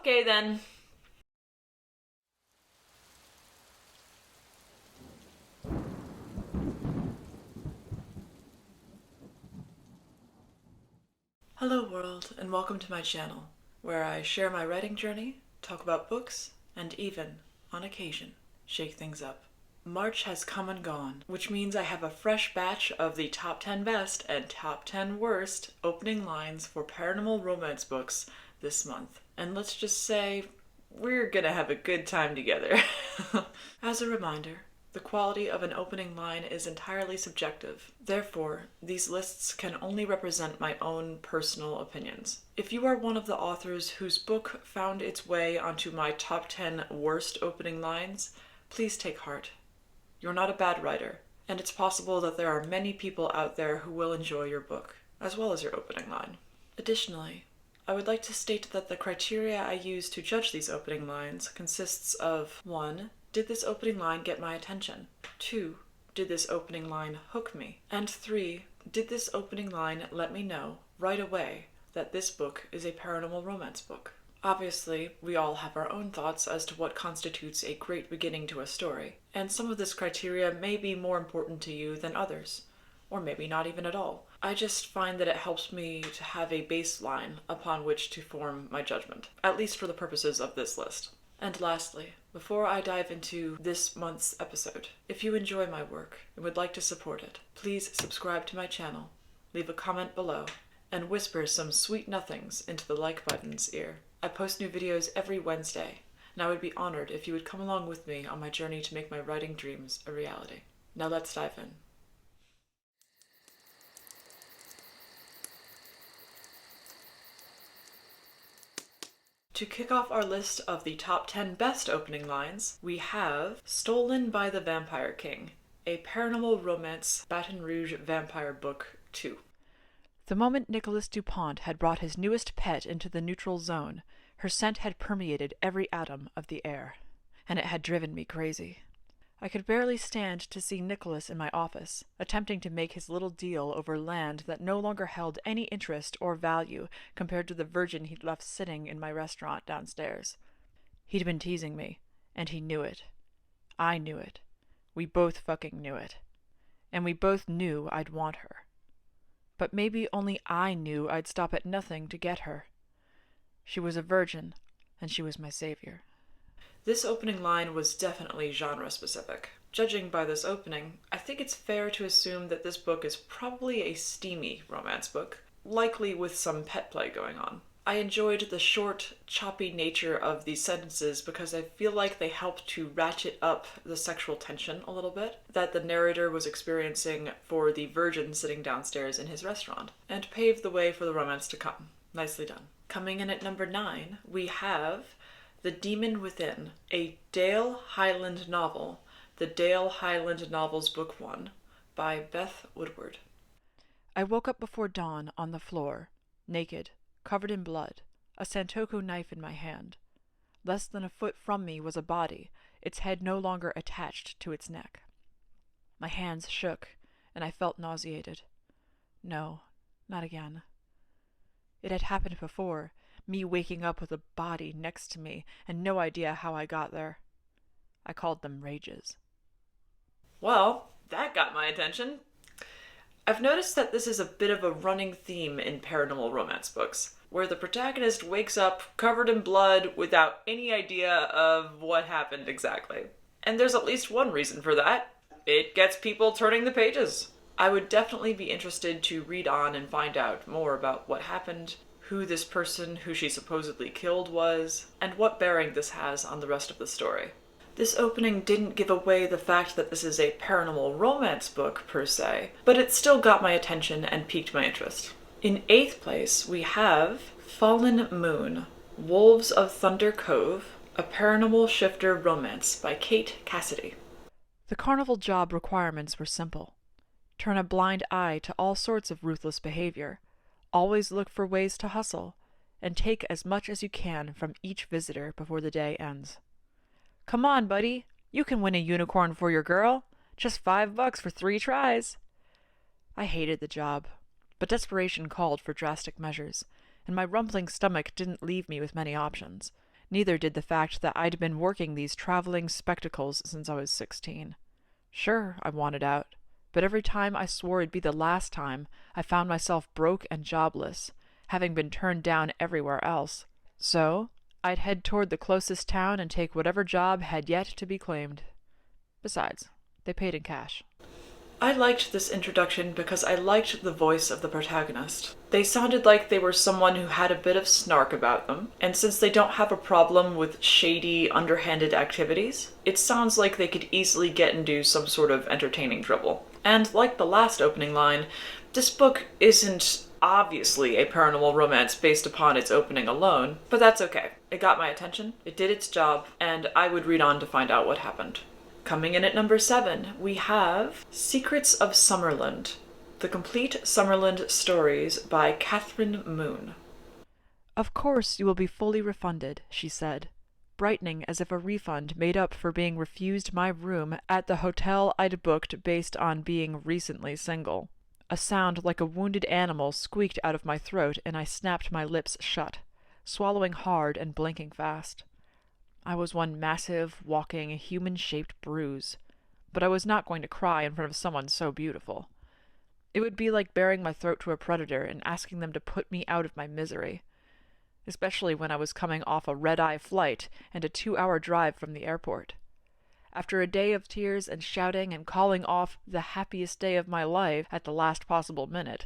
Okay then. Hello world, and welcome to my channel, where I share my writing journey, talk about books, and even, on occasion, shake things up. March has come and gone, which means I have a fresh batch of the top 10 best and top 10 worst opening lines for paranormal romance books this month. And let's just say, we're gonna have a good time together. As a reminder, the quality of an opening line is entirely subjective. Therefore, these lists can only represent my own personal opinions. If you are one of the authors whose book found its way onto my top 10 worst opening lines, please take heart. You're not a bad writer, and it's possible that there are many people out there who will enjoy your book, as well as your opening line. Additionally, I would like to state that the criteria I use to judge these opening lines consists of 1. Did this opening line get my attention? 2. Did this opening line hook me? And 3. Did this opening line let me know right away that this book is a paranormal romance book? Obviously, we all have our own thoughts as to what constitutes a great beginning to a story, and some of this criteria may be more important to you than others, or maybe not even at all. I just find that it helps me to have a baseline upon which to form my judgment, at least for the purposes of this list. And lastly, before I dive into this month's episode, if you enjoy my work and would like to support it, please subscribe to my channel, leave a comment below, and whisper some sweet nothings into the like button's ear. I post new videos every Wednesday, and I would be honored if you would come along with me on my journey to make my writing dreams a reality. Now let's dive in. To kick off our list of the top 10 best opening lines, we have Stolen by the Vampire King, a paranormal romance Baton Rouge vampire book 2. The moment Nicholas Dupont had brought his newest pet into the neutral zone, her scent had permeated every atom of the air, and it had driven me crazy. I could barely stand to see Nicholas in my office, attempting to make his little deal over land that no longer held any interest or value compared to the virgin he'd left sitting in my restaurant downstairs. He'd been teasing me, and he knew it. I knew it. We both fucking knew it. And we both knew I'd want her. But maybe only I knew I'd stop at nothing to get her. She was a virgin, and she was my savior. This opening line was definitely genre-specific. Judging by this opening, I think it's fair to assume that this book is probably a steamy romance book, likely with some pet play going on. I enjoyed the short, choppy nature of these sentences because I feel like they help to ratchet up the sexual tension a little bit that the narrator was experiencing for the virgin sitting downstairs in his restaurant, and pave the way for the romance to come. Nicely done. Coming in at number 9, we have The Demon Within, a Dale Hyland novel, the Dale Hyland Novels Book 1, by Beth Woodward. I woke up before dawn on the floor, naked, covered in blood, a Santoku knife in my hand. Less than a foot from me was a body, its head no longer attached to its neck. My hands shook, and I felt nauseated. No, not again. It had happened before, me waking up with a body next to me and no idea how I got there. I called them rages. Well, that got my attention. I've noticed that this is a bit of a running theme in paranormal romance books, where the protagonist wakes up covered in blood without any idea of what happened exactly. And there's at least one reason for that. It gets people turning the pages. I would definitely be interested to read on and find out more about what happened, who this person who she supposedly killed was, and what bearing this has on the rest of the story. This opening didn't give away the fact that this is a paranormal romance book, per se, but it still got my attention and piqued my interest. In 8th place, we have Fallen Moon, Wolves of Thunder Cove, a paranormal shifter romance by Cate Cassidy. The carnival job requirements were simple. Turn a blind eye to all sorts of ruthless behavior, always look for ways to hustle, and take as much as you can from each visitor before the day ends. Come on, buddy. You can win a unicorn for your girl. Just $5 for 3 tries. I hated the job, but desperation called for drastic measures, and my rumbling stomach didn't leave me with many options. Neither did the fact that I'd been working these traveling spectacles since I was 16. Sure, I wanted out, but every time I swore it'd be the last time, I found myself broke and jobless, having been turned down everywhere else. So, I'd head toward the closest town and take whatever job had yet to be claimed. Besides, they paid in cash. I liked this introduction because I liked the voice of the protagonist. They sounded like they were someone who had a bit of snark about them, and since they don't have a problem with shady, underhanded activities, it sounds like they could easily get into some sort of entertaining trouble. And like the last opening line, this book isn't obviously a paranormal romance based upon its opening alone, but that's okay. It got my attention, it did its job, and I would read on to find out what happened. Coming in at number 7, we have Secrets of Summerland, The Complete Summerland Stories by Catherine Moon. Of course you will be fully refunded, she said, brightening as if a refund made up for being refused my room at the hotel I'd booked based on being recently single. A sound like a wounded animal squeaked out of my throat, and I snapped my lips shut, swallowing hard and blinking fast. I was one massive, walking, human-shaped bruise, but I was not going to cry in front of someone so beautiful. It would be like baring my throat to a predator and asking them to put me out of my misery, especially when I was coming off a red-eye flight and a 2-hour drive from the airport. After a day of tears and shouting and calling off the happiest day of my life at the last possible minute,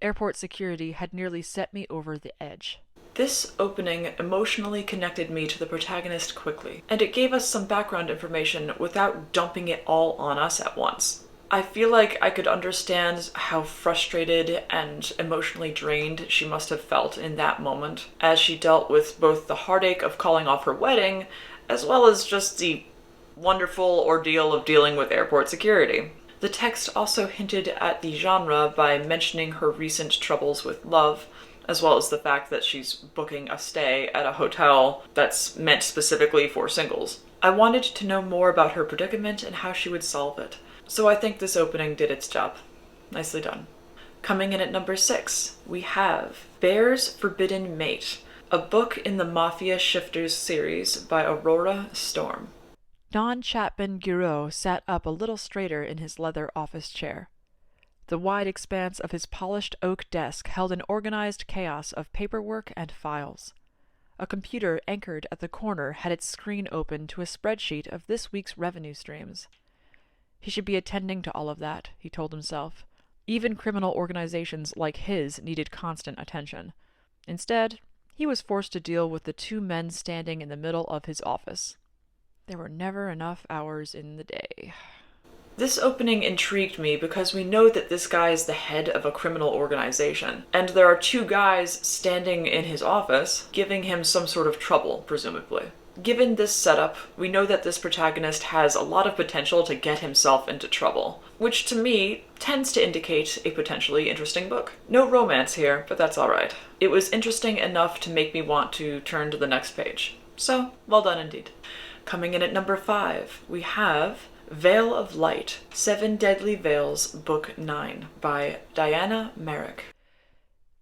airport security had nearly set me over the edge. This opening emotionally connected me to the protagonist quickly, and it gave us some background information without dumping it all on us at once. I feel like I could understand how frustrated and emotionally drained she must have felt in that moment, as she dealt with both the heartache of calling off her wedding, as well as just the wonderful ordeal of dealing with airport security. The text also hinted at the genre by mentioning her recent troubles with love, as well as the fact that she's booking a stay at a hotel that's meant specifically for singles. I wanted to know more about her predicament and how she would solve it, so I think this opening did its job. Nicely done. Coming in at number 6, we have Bear's Forbidden Mate, a book in the Mafia Shifters series by Aurora Storm. Don Chapman-Guiraud sat up a little straighter in his leather office chair. The wide expanse of his polished oak desk held an organized chaos of paperwork and files. A computer anchored at the corner had its screen open to a spreadsheet of this week's revenue streams. He should be attending to all of that, he told himself. Even criminal organizations like his needed constant attention. Instead, he was forced to deal with the 2 men standing in the middle of his office. There were never enough hours in the day. This opening intrigued me because we know that this guy is the head of a criminal organization, and there are 2 guys standing in his office giving him some sort of trouble, presumably. Given this setup, we know that this protagonist has a lot of potential to get himself into trouble, which to me tends to indicate a potentially interesting book. No romance here, but that's alright. It was interesting enough to make me want to turn to the next page. So, well done indeed. Coming in at number 5, we have Veil of Light, 7 Deadly Veils, Book 9, by Diana Merrick.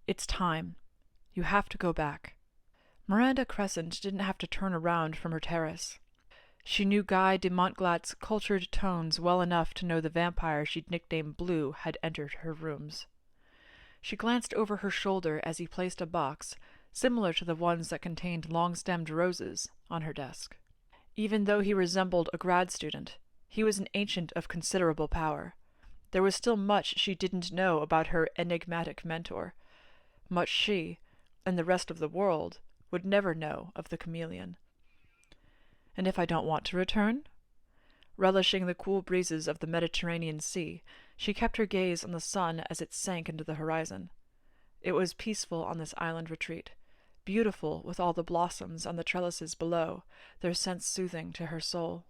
It's time. You have to go back. Miranda Crescent didn't have to turn around from her terrace. She knew Guy de Montglat's cultured tones well enough to know the vampire she'd nicknamed Blue had entered her rooms. She glanced over her shoulder as he placed a box, similar to the ones that contained long-stemmed roses, on her desk. Even though he resembled a grad student, he was an ancient of considerable power. There was still much she didn't know about her enigmatic mentor, much she, and the rest of the world, would never know of the chameleon. And if I don't want to return? Relishing the cool breezes of the Mediterranean Sea, she kept her gaze on the sun as it sank into the horizon. It was peaceful on this island retreat, beautiful with all the blossoms on the trellises below, their scents soothing to her soul.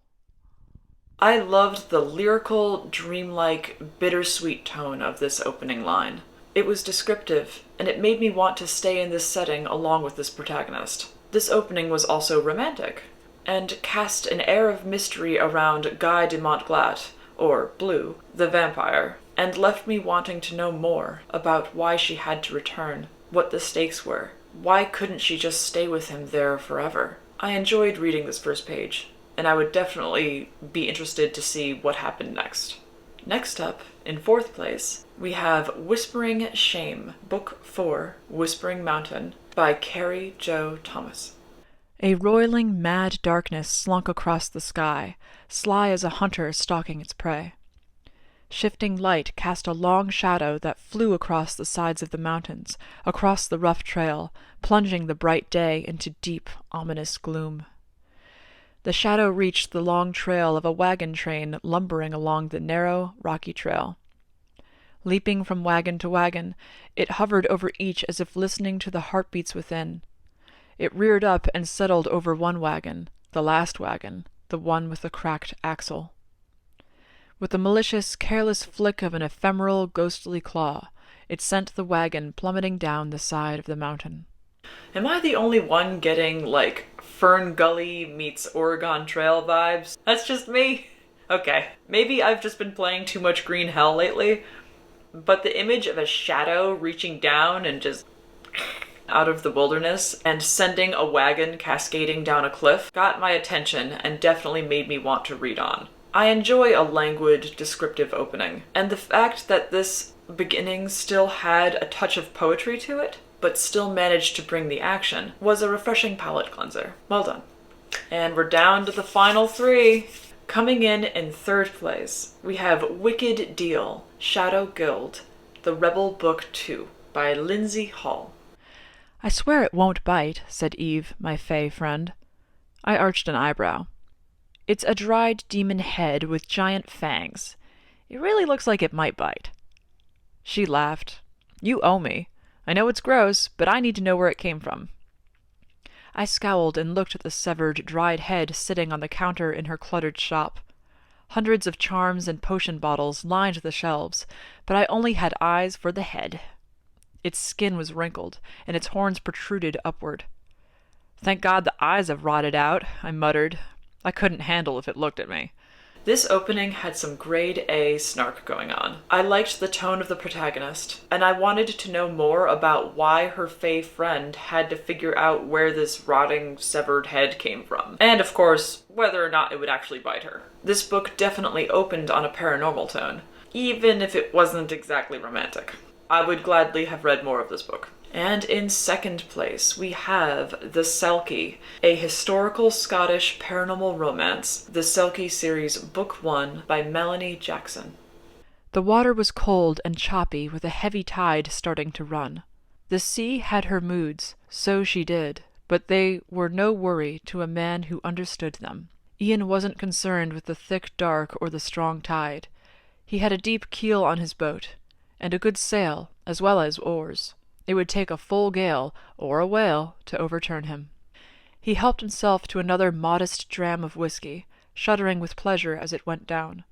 I loved the lyrical, dreamlike, bittersweet tone of this opening line. It was descriptive, and it made me want to stay in this setting along with this protagonist. This opening was also romantic, and cast an air of mystery around Guy de Montglat, or Blue, the vampire, and left me wanting to know more about why she had to return, what the stakes were. Why couldn't she just stay with him there forever? I enjoyed reading this first page, and I would definitely be interested to see what happened next. Next up, in fourth place, we have Whispering Shame, Book 4, Whispering Mountain, by Carrie Jo Thomas. A roiling, mad darkness slunk across the sky, sly as a hunter stalking its prey. Shifting light cast a long shadow that flew across the sides of the mountains, across the rough trail, plunging the bright day into deep, ominous gloom. The shadow reached the long trail of a wagon train lumbering along the narrow, rocky trail. Leaping from wagon to wagon, it hovered over each as if listening to the heartbeats within. It reared up and settled over one wagon, the last wagon, the one with the cracked axle. With the malicious, careless flick of an ephemeral, ghostly claw, it sent the wagon plummeting down the side of the mountain. Am I the only one getting, Fern Gully meets Oregon Trail vibes? That's just me? Okay, maybe I've just been playing too much Green Hell lately, but the image of a shadow reaching down and just out of the wilderness and sending a wagon cascading down a cliff got my attention and definitely made me want to read on. I enjoy a languid, descriptive opening, and the fact that this beginning still had a touch of poetry to it, but still managed to bring the action, was a refreshing palate cleanser. Well done. And we're down to the final three. Coming in third place, we have Wicked Deal, Shadow Guild, The Rebel Book 2, by Lindsay Hall. I swear it won't bite, said Eve, my fey friend. I arched an eyebrow. It's a dried demon head with giant fangs. It really looks like it might bite. She laughed. You owe me. I know it's gross, but I need to know where it came from. I scowled and looked at the severed, dried head sitting on the counter in her cluttered shop. Hundreds of charms and potion bottles lined the shelves, but I only had eyes for the head. Its skin was wrinkled, and its horns protruded upward. Thank God the eyes have rotted out, I muttered. I couldn't handle if it looked at me. This opening had some grade A snark going on. I liked the tone of the protagonist, and I wanted to know more about why her fae friend had to figure out where this rotting, severed head came from. And, of course, whether or not it would actually bite her. This book definitely opened on a paranormal tone, even if it wasn't exactly romantic. I would gladly have read more of this book. And in second place, we have The Selkie, a historical Scottish paranormal romance, the Selkie series Book 1 by Melanie Jackson. The water was cold and choppy with a heavy tide starting to run. The sea had her moods, so she did, but they were no worry to a man who understood them. Ian wasn't concerned with the thick dark or the strong tide. He had a deep keel on his boat, and a good sail, as well as oars. It would take a full gale, or a whale, to overturn him. He helped himself to another modest dram of whiskey, shuddering with pleasure as it went down.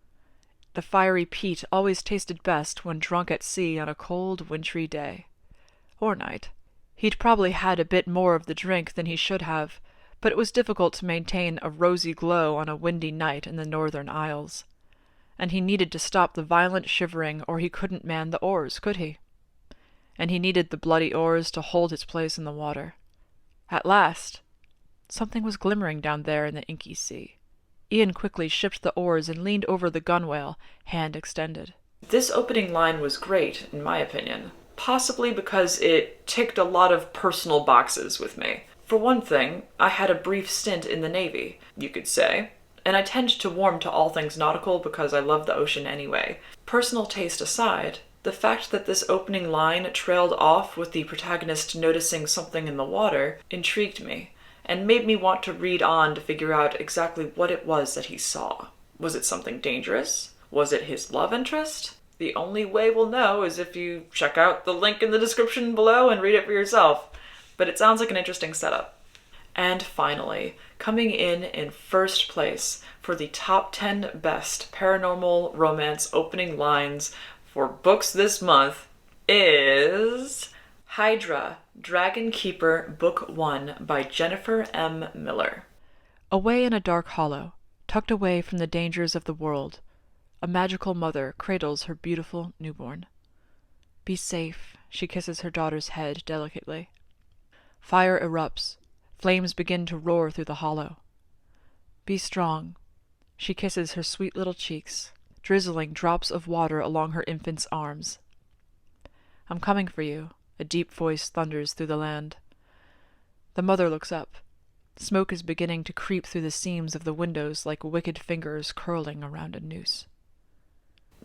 The fiery peat always tasted best when drunk at sea on a cold, wintry day. Or night. He'd probably had a bit more of the drink than he should have, but it was difficult to maintain a rosy glow on a windy night in the Northern Isles. And he needed to stop the violent shivering, or he couldn't man the oars, could he? And he needed the bloody oars to hold his place in the water. At last, something was glimmering down there in the inky sea. Ian quickly shipped the oars and leaned over the gunwale, hand extended. This opening line was great, in my opinion, possibly because it ticked a lot of personal boxes with me. For one thing, I had a brief stint in the Navy, you could say, and I tend to warm to all things nautical because I love the ocean anyway. Personal taste aside, the fact that this opening line trailed off with the protagonist noticing something in the water intrigued me, and made me want to read on to figure out exactly what it was that he saw. Was it something dangerous? Was it his love interest? The only way we'll know is if you check out the link in the description below and read it for yourself. But it sounds like an interesting setup. And finally, coming in first place for the top 10 best paranormal romance opening lines for books this month is Hydra, Dragon Keeper, Book 1 by Jennifer M. Miller. Away in a dark hollow, tucked away from the dangers of the world, a magical mother cradles her beautiful newborn. Be safe, she kisses her daughter's head delicately. Fire erupts. Flames begin to roar through the hollow. Be strong. She kisses her sweet little cheeks, drizzling drops of water along her infant's arms. I'm coming for you, a deep voice thunders through the land. The mother looks up. Smoke is beginning to creep through the seams of the windows like wicked fingers curling around a noose.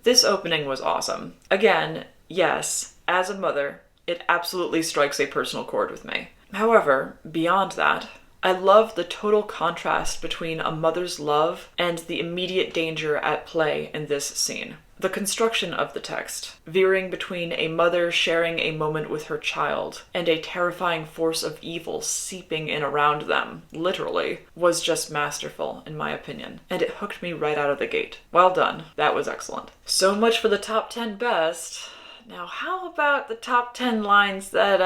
This opening was awesome. Again, yes, as a mother, it absolutely strikes a personal chord with me. However, beyond that, I love the total contrast between a mother's love and the immediate danger at play in this scene. The construction of the text, veering between a mother sharing a moment with her child and a terrifying force of evil seeping in around them, literally, was just masterful, in my opinion, and it hooked me right out of the gate. Well done. That was excellent. So much for the top 10 best. Now, how about the top 10 lines that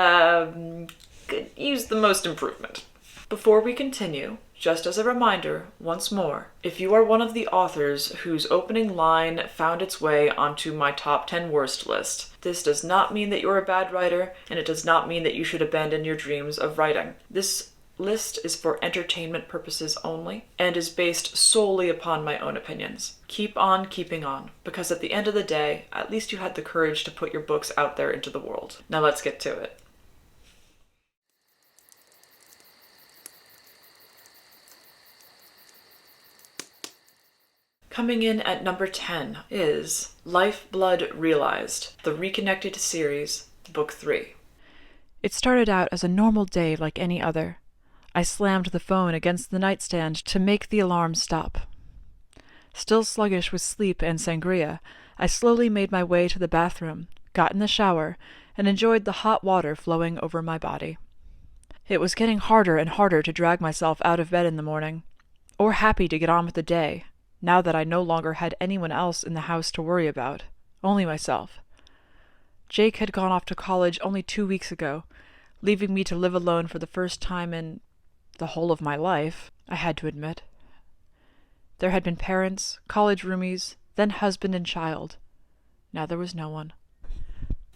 could use the most improvement? Before we continue, just as a reminder, once more, if you are one of the authors whose opening line found its way onto my top 10 worst list, this does not mean that you're a bad writer, and it does not mean that you should abandon your dreams of writing. This list is for entertainment purposes only, and is based solely upon my own opinions. Keep on keeping on, because at the end of the day, at least you had the courage to put your books out there into the world. Now let's get to it. Coming in at number 10 is Lifeblood Realized, the Reconnected series, Book 3. It started out as a normal day like any other. I slammed the phone against the nightstand to make the alarm stop. Still sluggish with sleep and sangria, I slowly made my way to the bathroom, got in the shower, and enjoyed the hot water flowing over my body. It was getting harder and harder to drag myself out of bed in the morning, or happy to get on with the day, now that I no longer had anyone else in the house to worry about, only myself. Jake had gone off to college only 2 weeks ago, leaving me to live alone for the first time in the whole of my life, I had to admit. There had been parents, college roomies, then husband and child. Now there was no one.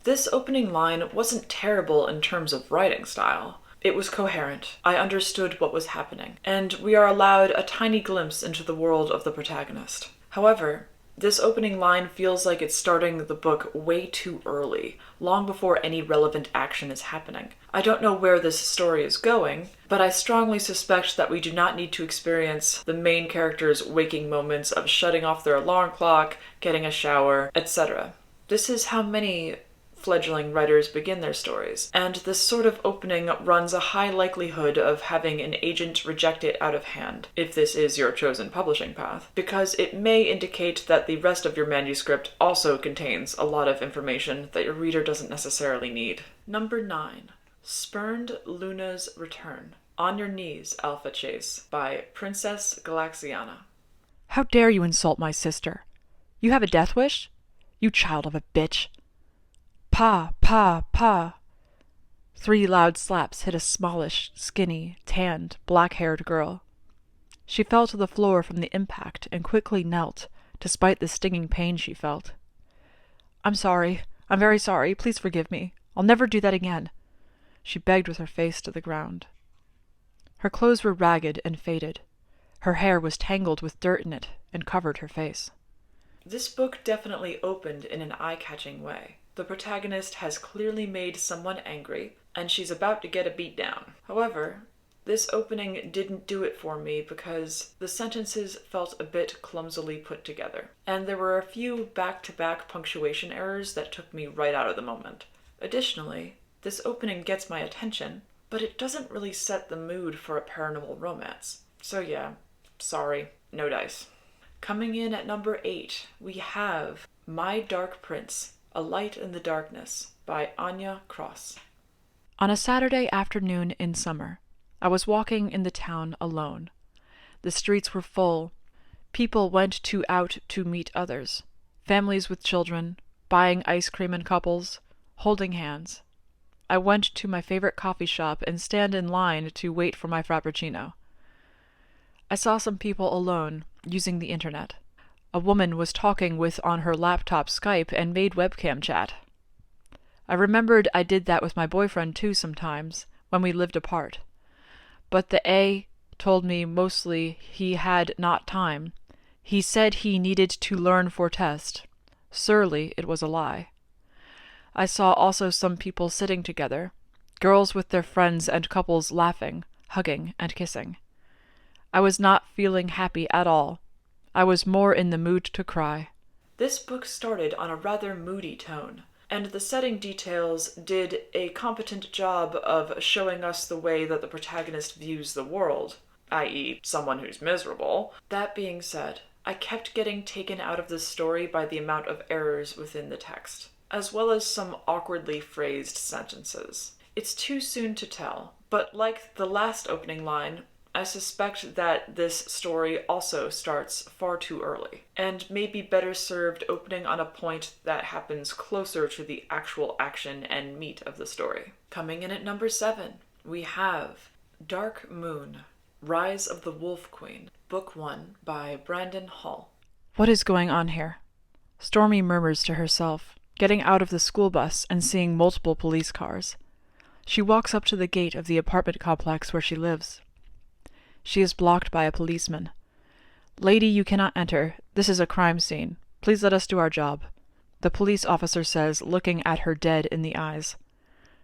This opening line wasn't terrible in terms of writing style. It was coherent. I understood what was happening, and we are allowed a tiny glimpse into the world of the protagonist. However, this opening line feels like it's starting the book way too early, long before any relevant action is happening. I don't know where this story is going, but I strongly suspect that we do not need to experience the main character's waking moments of shutting off their alarm clock, getting a shower, etc. This is how many fledgling writers begin their stories, and this sort of opening runs a high likelihood of having an agent reject it out of hand, if this is your chosen publishing path, because it may indicate that the rest of your manuscript also contains a lot of information that your reader doesn't necessarily need. Number 9. Spurned Luna's Return. On Your Knees, Alpha Chase, by Princess Galaxiana. How dare you insult my sister? You have a death wish? You child of a bitch. Pa, pa, pa. 3 loud slaps hit a smallish, skinny, tanned, black-haired girl. She fell to the floor from the impact and quickly knelt, despite the stinging pain she felt. I'm sorry. I'm very sorry. Please forgive me. I'll never do that again. She begged with her face to the ground. Her clothes were ragged and faded. Her hair was tangled with dirt in it and covered her face. This book definitely opened in an eye-catching way. The protagonist has clearly made someone angry, and she's about to get a beatdown. However, this opening didn't do it for me because the sentences felt a bit clumsily put together, and there were a few back-to-back punctuation errors that took me right out of the moment. Additionally, this opening gets my attention, but it doesn't really set the mood for a paranormal romance. So yeah, sorry, no dice. Coming in at number 8, we have My Dark Prince, A Light in the Darkness by Anya Cross. On a Saturday afternoon in summer, I was walking in the town alone. The streets were full. People went out to meet others, families with children, buying ice cream in couples, holding hands. I went to my favorite coffee shop and stand in line to wait for my frappuccino. I saw some people alone, using the internet. A woman was talking with on her laptop Skype and made webcam chat. I remembered I did that with my boyfriend too sometimes, when we lived apart. but the A told me mostly he had not time. He said he needed to learn for test. Surely it was a lie. I saw also some people sitting together, girls with their friends and couples laughing, hugging, and kissing. I was not feeling happy at all. I was more in the mood to cry. This book started on a rather moody tone, and the setting details did a competent job of showing us the way that the protagonist views the world, i.e., someone who's miserable. That being said, I kept getting taken out of the story by the amount of errors within the text, as well as some awkwardly phrased sentences. It's too soon to tell, but like the last opening line, I suspect that this story also starts far too early, and may be better served opening on a point that happens closer to the actual action and meat of the story. Coming in at number 7, we have Dark Moon, Rise of the Wolf Queen, Book 1 by Brandon Hall. What is going on here? Stormy murmurs to herself, getting out of the school bus and seeing multiple police cars. She walks up to the gate of the apartment complex where she lives. She is blocked by a policeman. "Lady, you cannot enter. This is a crime scene. Please let us do our job," the police officer says, looking at her dead in the eyes.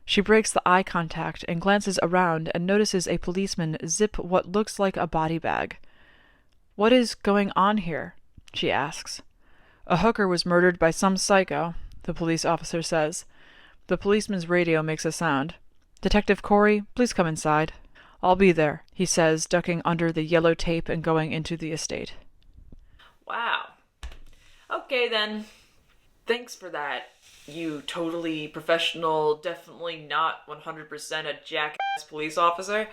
She breaks the eye contact and glances around and notices a policeman zip what looks like a body bag. "What is going on here?" she asks. "A hooker was murdered by some psycho," the police officer says. The policeman's radio makes a sound. "Detective Corey, please come inside." "I'll be there," he says, ducking under the yellow tape and going into the estate. Wow. Okay then. Thanks for that, you totally professional, definitely not 100% a jackass police officer.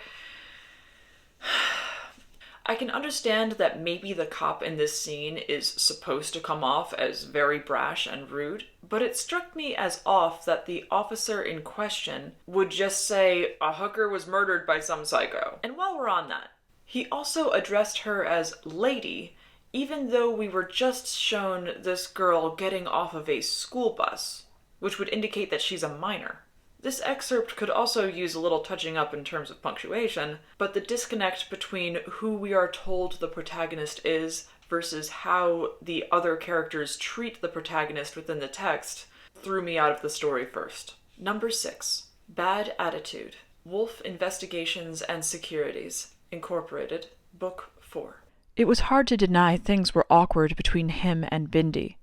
I can understand that maybe the cop in this scene is supposed to come off as very brash and rude, but it struck me as off that the officer in question would just say, "A hooker was murdered by some psycho." And while we're on that, he also addressed her as lady, even though we were just shown this girl getting off of a school bus, which would indicate that she's a minor. This excerpt could also use a little touching up in terms of punctuation, but the disconnect between who we are told the protagonist is versus how the other characters treat the protagonist within the text threw me out of the story first. Number 6. Bad Attitude. Wolf Investigations and Securities, Incorporated, Book 4. It was hard to deny things were awkward between him and Bindi.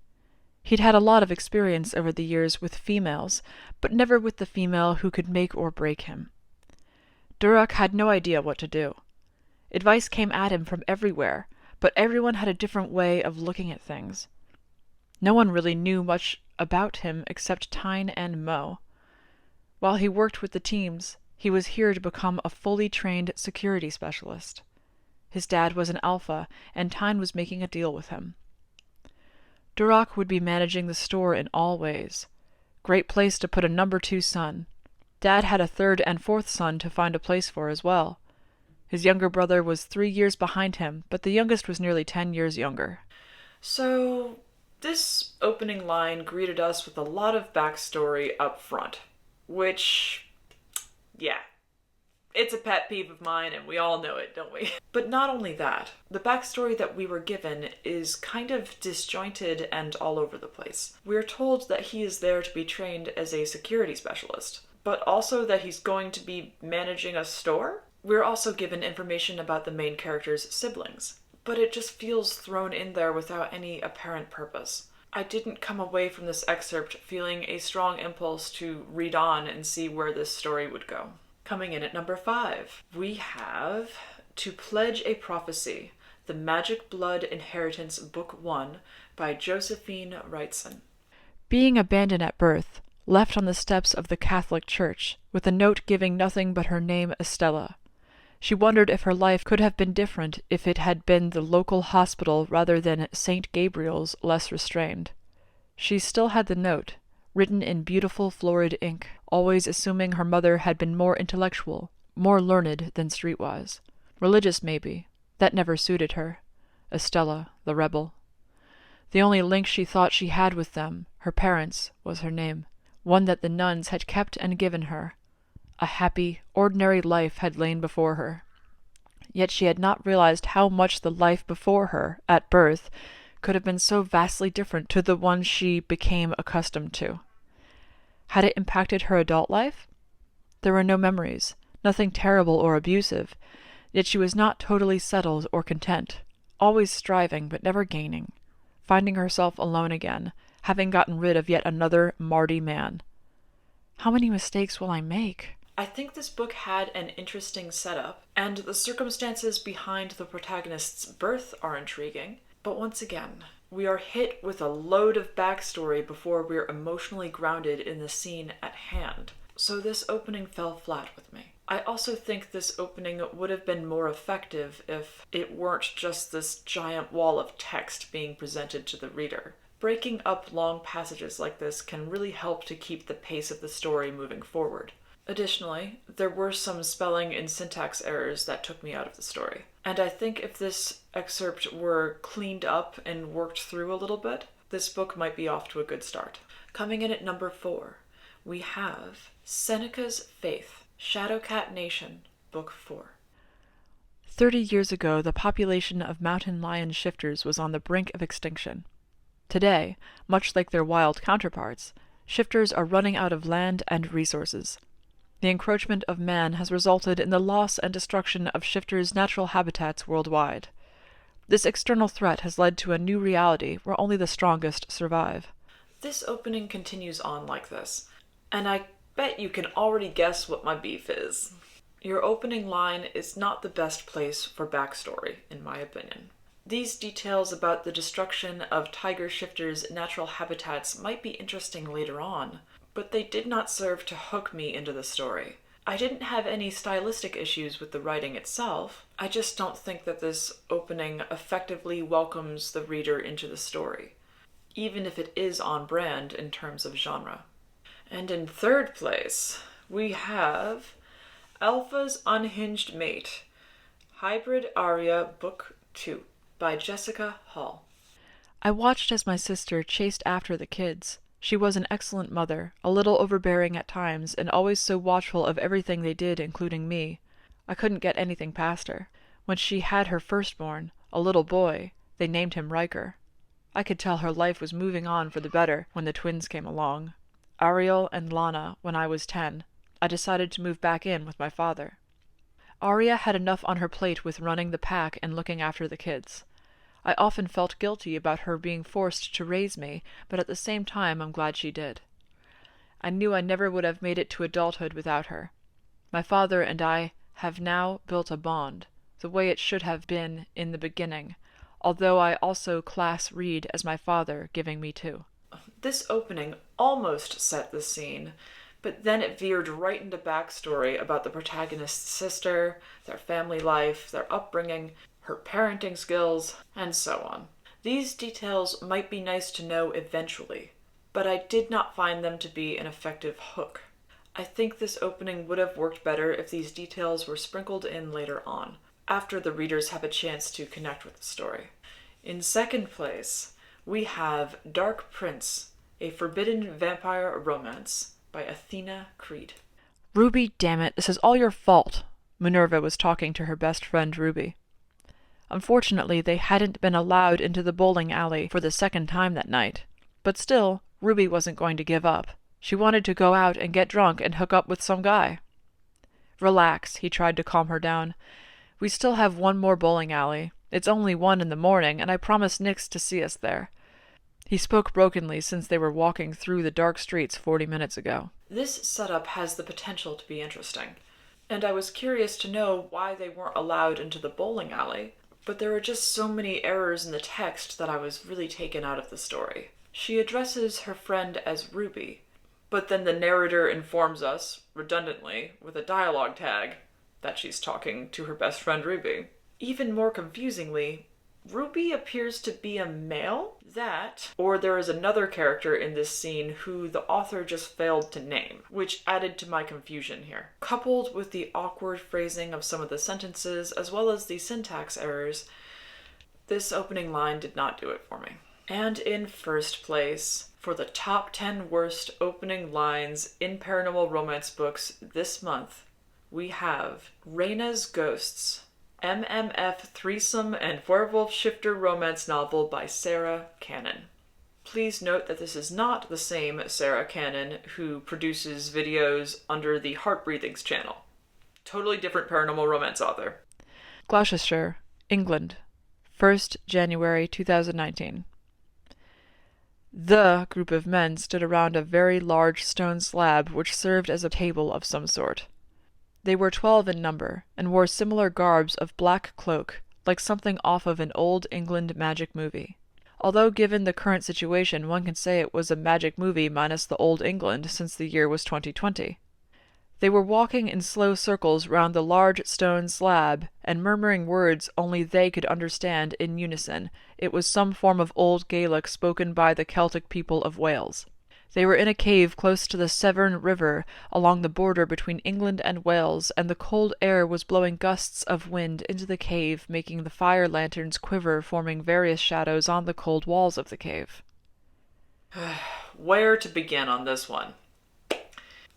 He'd had a lot of experience over the years with females, but never with the female who could make or break him. Durak had no idea what to do. Advice came at him from everywhere, but everyone had a different way of looking at things. No one really knew much about him except Tyne and Mo. While he worked with the teams, he was here to become a fully trained security specialist. His dad was an alpha, and Tyne was making a deal with him. Durak would be managing the store in all ways. Great place to put a number 2 son. Dad had a 3rd and 4th son to find a place for as well. His younger brother was 3 years behind him, but the youngest was nearly 10 years younger. So, this opening line greeted us with a lot of backstory up front, which, yeah, it's a pet peeve of mine, and we all know it, don't we? But not only that, the backstory that we were given is kind of disjointed and all over the place. We're told that he is there to be trained as a security specialist, but also that he's going to be managing a store? We're also given information about the main character's siblings, but it just feels thrown in there without any apparent purpose. I didn't come away from this excerpt feeling a strong impulse to read on and see where this story would go. Coming in at number 5, we have To Pledge a Prophecy, The Magic Blood Inheritance Book 1 by Josephine Wrightson. Being abandoned at birth, left on the steps of the Catholic Church, with a note giving nothing but her name Estella, she wondered if her life could have been different if it had been the local hospital rather than St. Gabriel's less restrained. She still had the note, written in beautiful florid ink, always assuming her mother had been more intellectual, more learned than streetwise. Religious, maybe. That never suited her. Estella, the rebel. The only link she thought she had with them, her parents, was her name, one that the nuns had kept and given her. A happy, ordinary life had lain before her. yet she had not realized how much the life before her, at birth, could have been so vastly different to the one she became accustomed to. Had it impacted her adult life? There were no memories, nothing terrible or abusive, yet she was not totally settled or content, always striving but never gaining, finding herself alone again, having gotten rid of yet another Marty man. How many mistakes will I make? I think this book had an interesting setup, and the circumstances behind the protagonist's birth are intriguing, but once again, we are hit with a load of backstory before we're emotionally grounded in the scene at hand. So this opening fell flat with me. I also think this opening would have been more effective if it weren't just this giant wall of text being presented to the reader. Breaking up long passages like this can really help to keep the pace of the story moving forward. Additionally, there were some spelling and syntax errors that took me out of the story. And I think if this excerpt were cleaned up and worked through a little bit, this book might be off to a good start. Coming in at number 4, we have Seneca's Faith, Shadowcat Nation, Book 4. 30 years ago, the population of mountain lion shifters was on the brink of extinction. Today, much like their wild counterparts, shifters are running out of land and resources. The encroachment of man has resulted in the loss and destruction of shifters' natural habitats worldwide. This external threat has led to a new reality where only the strongest survive. This opening continues on like this, and I bet you can already guess what my beef is. Your opening line is not the best place for backstory, in my opinion. These details about the destruction of tiger shifters' natural habitats might be interesting later on, but they did not serve to hook me into the story. I didn't have any stylistic issues with the writing itself. I just don't think that this opening effectively welcomes the reader into the story, even if it is on brand in terms of genre. And in third place, we have Alpha's Unhinged Mate, Hybrid Aria Book 2 by Jessica Hall. I watched as my sister chased after the kids. She was an excellent mother, a little overbearing at times, and always so watchful of everything they did, including me. I couldn't get anything past her. When she had her firstborn, a little boy, they named him Riker. I could tell her life was moving on for the better when the twins came along. Ariel and Lana, when I was 10, I decided to move back in with my father. Aria had enough on her plate with running the pack and looking after the kids. I often felt guilty about her being forced to raise me, but at the same time I'm glad she did. I knew I never would have made it to adulthood without her. My father and I have now built a bond, the way it should have been in the beginning, although I also class Reed as my father, giving me 2. This opening almost set the scene, but then it veered right into backstory about the protagonist's sister, their family life, their upbringing, her parenting skills, and so on. These details might be nice to know eventually, but I did not find them to be an effective hook. I think this opening would have worked better if these details were sprinkled in later on, after the readers have a chance to connect with the story. In second place, we have Dark Prince, a forbidden vampire romance by Athena Creed. Ruby, damn it, this is all your fault. Minerva was talking to her best friend Ruby. Unfortunately, they hadn't been allowed into the bowling alley for the second time that night. But still, Ruby wasn't going to give up. She wanted to go out and get drunk and hook up with some guy. Relax, he tried to calm her down. We still have one more bowling alley. It's only 1 in the morning, and I promised Nix to see us there. He spoke brokenly since they were walking through the dark streets 40 minutes ago. This setup has the potential to be interesting, and I was curious to know why they weren't allowed into the bowling alley, but there were just so many errors in the text that I was really taken out of the story. She addresses her friend as Ruby, but then the narrator informs us, redundantly, with a dialogue tag, that she's talking to her best friend Ruby. Even more confusingly, Ruby appears to be a male? Or there is another character in this scene who the author just failed to name, which added to my confusion here. Coupled with the awkward phrasing of some of the sentences, as well as the syntax errors, this opening line did not do it for me. And in first place, for the top 10 worst opening lines in paranormal romance books this month, we have Reina's Ghosts, MMF Threesome and Werewolf Shifter romance novel by Sarah Cannon. Please note that this is not the same Sarah Cannon who produces videos under the Heart Breathings channel. Totally different paranormal romance author. Gloucestershire, England, 1st January 2019. The group of men stood around a very large stone slab which served as a table of some sort. They were 12 in number, and wore similar garbs of black cloak, like something off of an old England magic movie. Although given the current situation, one can say it was a magic movie minus the old England, since the year was 2020. They were walking in slow circles round the large stone slab, and murmuring words only they could understand in unison. It was some form of old Gaelic spoken by the Celtic people of Wales. They were in a cave close to the Severn River, along the border between England and Wales, and the cold air was blowing gusts of wind into the cave, making the fire lanterns quiver, forming various shadows on the cold walls of the cave. Where to begin on this one?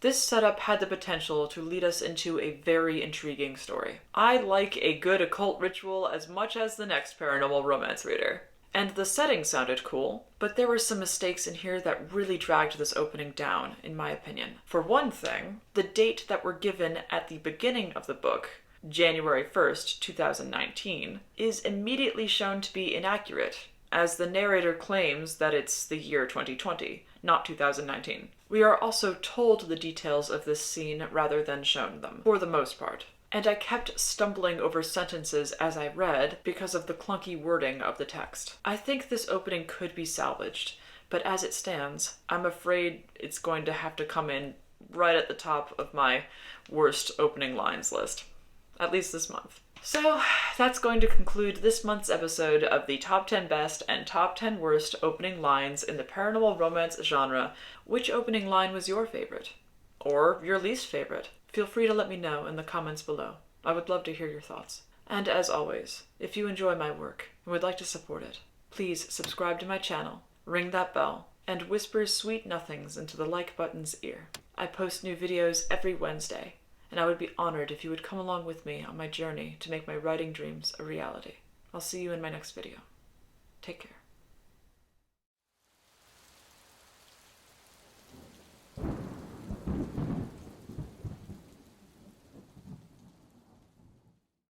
This setup had the potential to lead us into a very intriguing story. I like a good occult ritual as much as the next paranormal romance reader. And the setting sounded cool, but there were some mistakes in here that really dragged this opening down, in my opinion. For one thing, the date that we're given at the beginning of the book, January 1st, 2019, is immediately shown to be inaccurate, as the narrator claims that it's the year 2020, not 2019. We are also told the details of this scene rather than shown them, for the most part. And I kept stumbling over sentences as I read because of the clunky wording of the text. I think this opening could be salvaged, but as it stands, I'm afraid it's going to have to come in right at the top of my worst opening lines list, at least this month. So that's going to conclude this month's episode of the Top 10 Best and Top 10 Worst Opening Lines in the Paranormal Romance genre. Which opening line was your favorite? Or your least favorite? Feel free to let me know in the comments below. I would love to hear your thoughts. And as always, if you enjoy my work and would like to support it, please subscribe to my channel, ring that bell, and whisper sweet nothings into the like button's ear. I post new videos every Wednesday, and I would be honored if you would come along with me on my journey to make my writing dreams a reality. I'll see you in my next video. Take care.